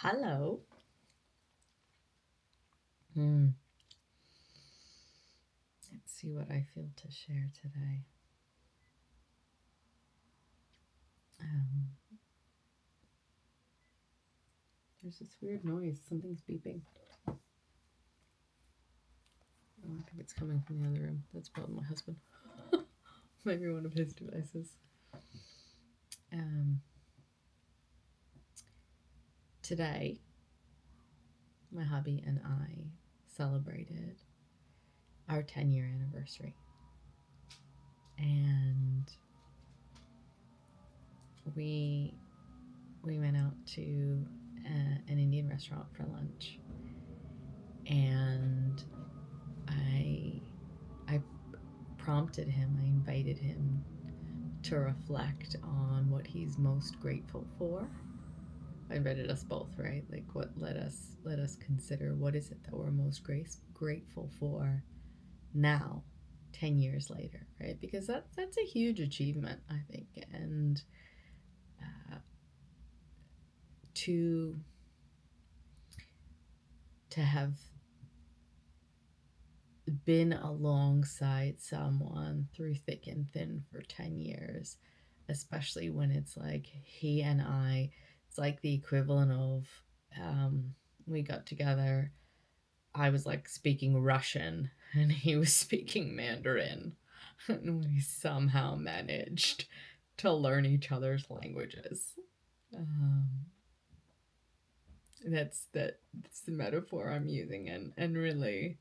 Hello. Hmm. Let's see what I feel to share today. Um, there's this weird noise. Something's beeping. I think it's coming from the other room. That's probably my husband. Maybe one of his devices. Um, Today, my hubby and I celebrated our 10-year anniversary. And we went out to an Indian restaurant for lunch. And I prompted him, I invited him to reflect on what he's most grateful for. I invited us both, right? Like, what let us consider what is it that we're most grateful for now, 10 years later, right? Because that's a huge achievement, I think, and uh, to to have been alongside someone through thick and thin for 10 years, especially when it's like he and I, it's like the equivalent of we got together. I was like speaking Russian and he was speaking Mandarin. And we somehow managed to learn each other's languages. Um, that's the metaphor I'm using, and really,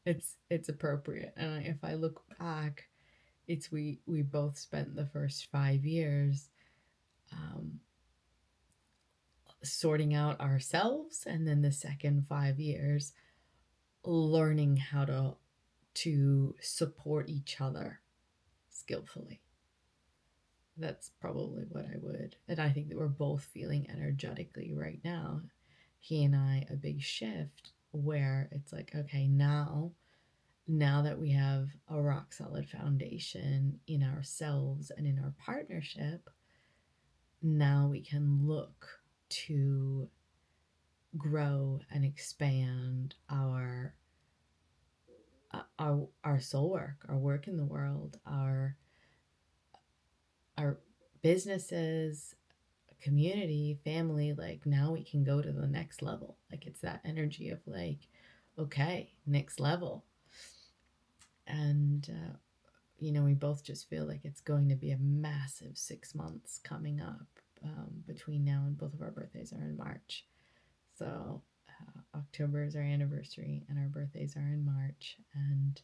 it's appropriate. And if I look back, it's we both spent the first 5 years um, sorting out ourselves, and then the second 5 years learning how to support each other skillfully. That's probably what I would. And I think that we're both feeling energetically right now, he and I, a big shift where it's like, okay, now that we have a rock solid foundation in ourselves and in our partnership, now we can look to grow and expand our soul work, our work in the world, our businesses, community, family. Like, now we can go to the next level. Like, it's that energy of like, okay, next level. And we both just feel like it's going to be a massive 6 months coming up, between now and both of our birthdays are in March. So October is our anniversary and our birthdays are in March. And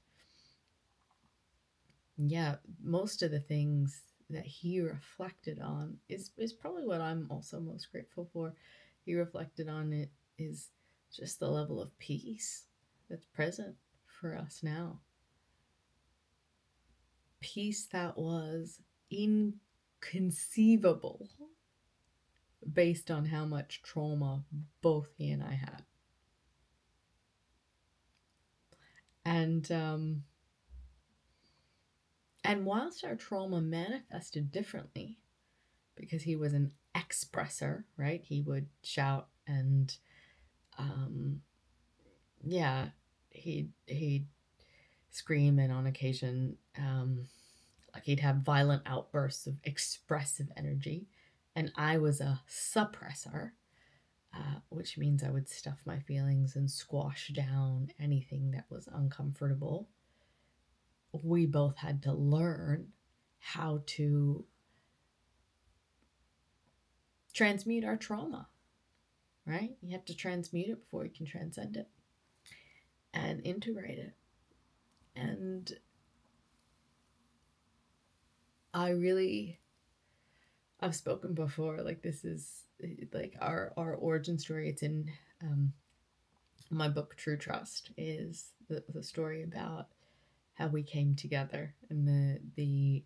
yeah, most of the things that he reflected on is probably what I'm also most grateful for. He reflected on it is just the level of peace that's present for us now. Peace that was inconceivable based on how much trauma both he and I had. And whilst our trauma manifested differently, because he was an expressor, right? He would shout and yeah, he'd scream, and on occasion, like, he'd have violent outbursts of expressive energy, and I was a suppressor, which means I would stuff my feelings and squash down anything that was uncomfortable. We both had to learn how to transmute our trauma, right? You have to transmute it before you can transcend it and integrate it. And I've spoken before, like, this is like our origin story. It's in my book True Trust, is the story about how we came together, and the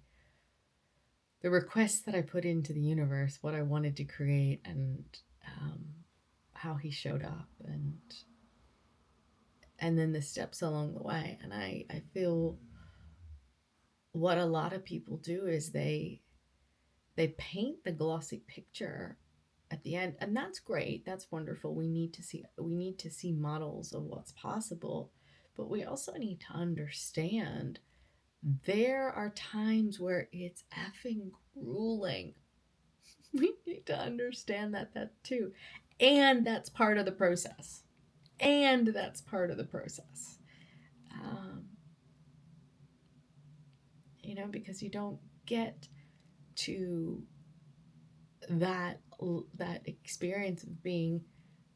requests that I put into the universe, what I wanted to create, and how he showed up, and then the steps along the way. And I feel what a lot of people do is they paint the glossy picture at the end, and that's great, that's wonderful. We need to see models of what's possible, but we also need to understand there are times where it's effing grueling. We need to understand that too, and that's part of the process, um, because you don't get to that experience of being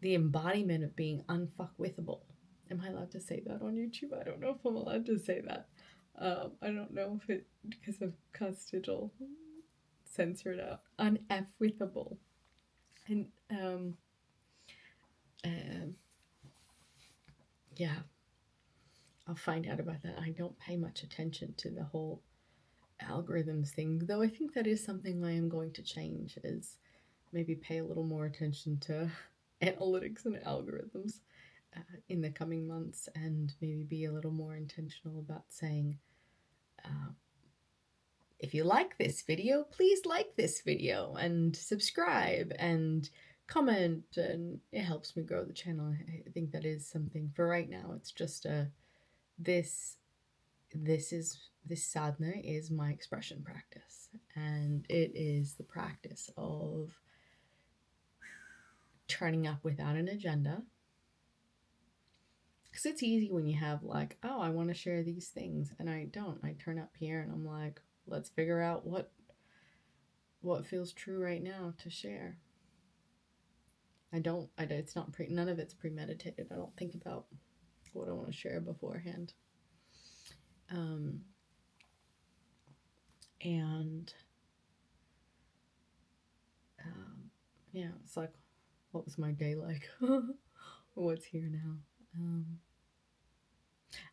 the embodiment of being unfuckwithable. Am I allowed to say that on YouTube? I don't know if I'm allowed to say that. I don't know if it, because of constitutional, censored out. Unfwithable. And um, yeah, I'll find out about that. I don't pay much attention to the whole algorithms thing, though I think that is something I am going to change, is maybe pay a little more attention to analytics and algorithms in the coming months, and maybe be a little more intentional about saying, uh, if you like this video, please like this video and subscribe and comment, and it helps me grow the channel. I think that is something. For right now, it's just this this sadhana is my expression practice, and it is the practice of turning up without an agenda. Because it's easy when you have like, oh, I want to share these things, and I don't. I turn up here and I'm like, let's figure out what feels true right now to share. It's not none of it's premeditated. I don't think about what I want to share beforehand. And yeah, it's like, what was my day like? What's here now?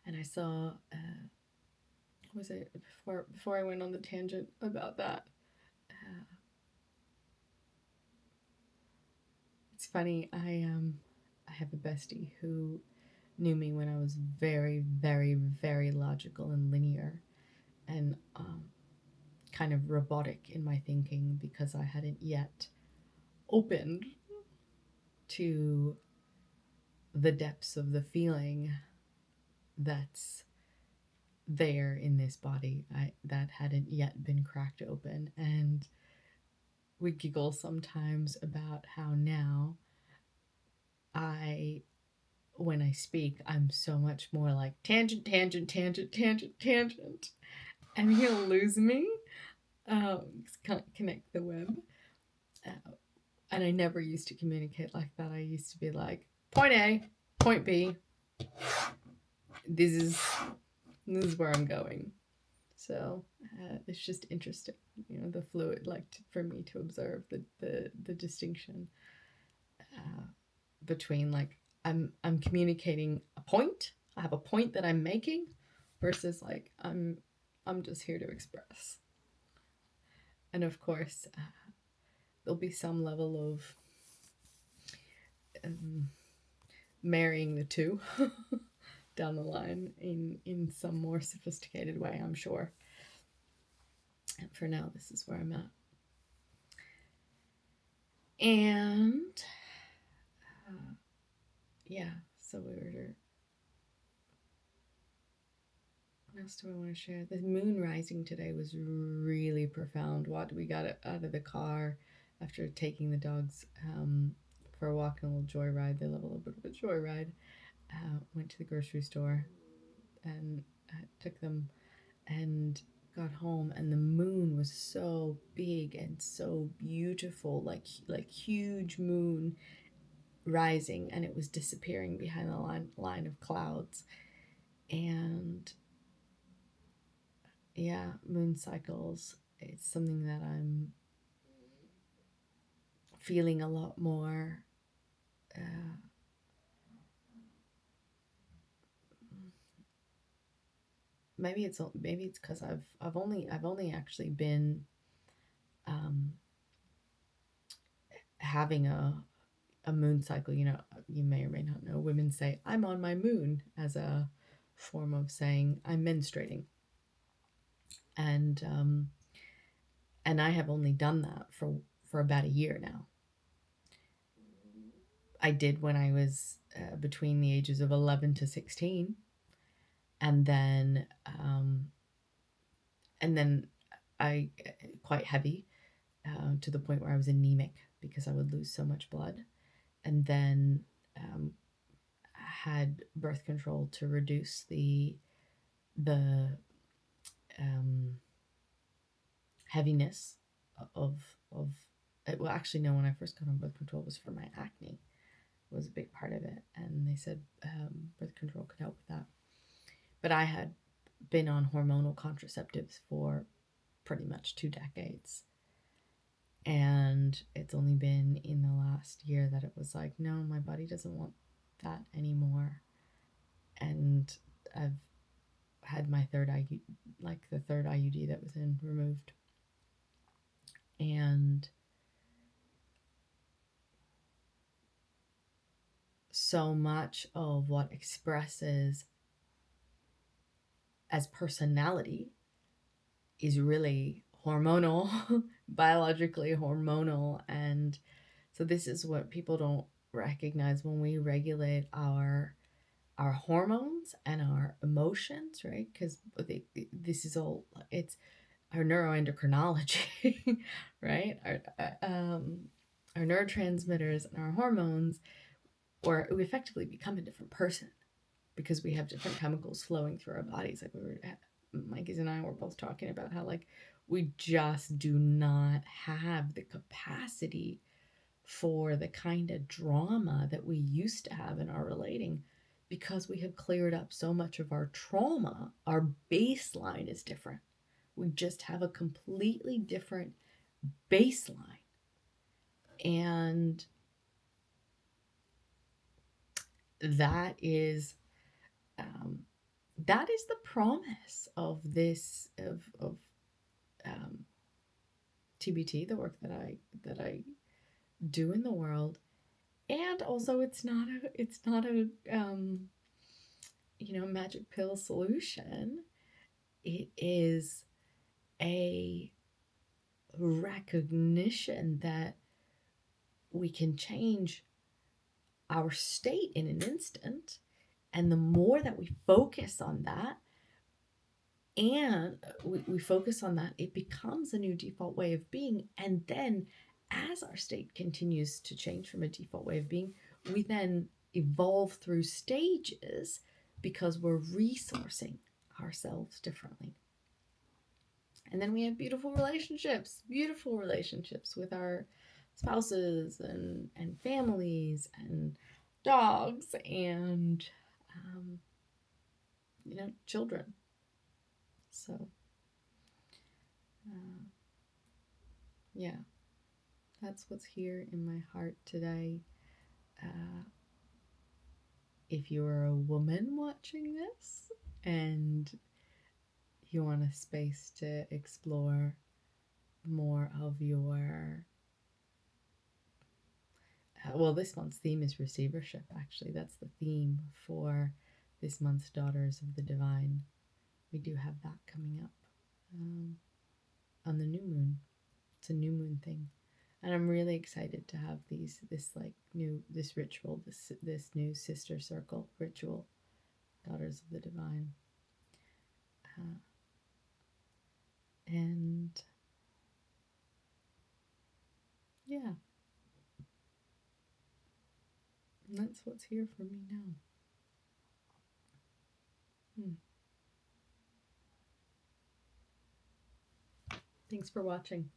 And I saw, was it before I went on the tangent about that? It's funny. I have a bestie who knew me when I was very, very, very logical and linear, and kind of robotic in my thinking, because I hadn't yet opened to the depths of the feeling that's there in this body. That hadn't yet been cracked open, and we giggle sometimes about how now when I speak, I'm so much more like tangent, tangent, tangent, tangent, tangent, and he'll lose me. Can't connect the web. And I never used to communicate like that. I used to be like, point A, point B. This is where I'm going. So it's just interesting, the fluid, like for me to observe the distinction between like I'm communicating a point. I have a point that I'm making, versus like I'm just here to express. And of course, there'll be some level of marrying the two down the line in some more sophisticated way, I'm sure. And for now, this is where I'm at. And yeah, so what else do I want to share? The moon rising today was really profound. We got out of the car after taking the dogs for a walk and a little joyride. They love a little bit of a joyride. Went to the grocery store and took them, and got home, and the moon was so big and so beautiful, like huge moon rising, and it was disappearing behind the line of clouds. And yeah, moon cycles, it's something that I'm feeling a lot more maybe it's because I've only actually been having a moon cycle. You may or may not know, women say I'm on my moon as a form of saying I'm menstruating, and I have only done that for about a year now. I did when I was between the ages of 11 to 16. And then, and then I, quite heavy, to the point where I was anemic because I would lose so much blood. And then um, had birth control to reduce the heaviness of well, actually no, when I first got on birth control it was for my acne, was a big part of it, and they said birth control could help with that. But I had been on hormonal contraceptives for pretty much 2 decades, and it's only been in the last year that it was like, no, my body doesn't want that anymore. And I've had my third IUD, like the third IUD that was in, removed. And so much of what expresses as personality is really hormonal, biologically hormonal. And so this is what people don't recognize when we regulate our hormones and our emotions, right? Because this is all, it's our neuroendocrinology, right? Our neurotransmitters and our hormones, or we effectively become a different person because we have different chemicals flowing through our bodies. Like Mikey and I were both talking about how like we just do not have the capacity for the kind of drama that we used to have in our relating, because we have cleared up so much of our trauma. Our baseline is different. We just have a completely different baseline. And that is the promise of this of TBT, the work that I do in the world. And also it's not a magic pill solution. It is a recognition that we can change our state in an instant, and the more that we focus on that, and we focus on that, it becomes a new default way of being. And then as our state continues to change from a default way of being, we then evolve through stages because we're resourcing ourselves differently. And then we have beautiful relationships with our spouses and families and dogs and children. So yeah, that's what's here in my heart today. If you're a woman watching this and you want a space to explore more of your well, this month's theme is receivership. Actually, that's the theme for this month's Daughters of the Divine. We do have that coming up on the new moon. It's a new moon thing, and I'm really excited to have this ritual, this new sister circle ritual, Daughters of the Divine, and yeah, that's what's here for me now. Thanks for watching.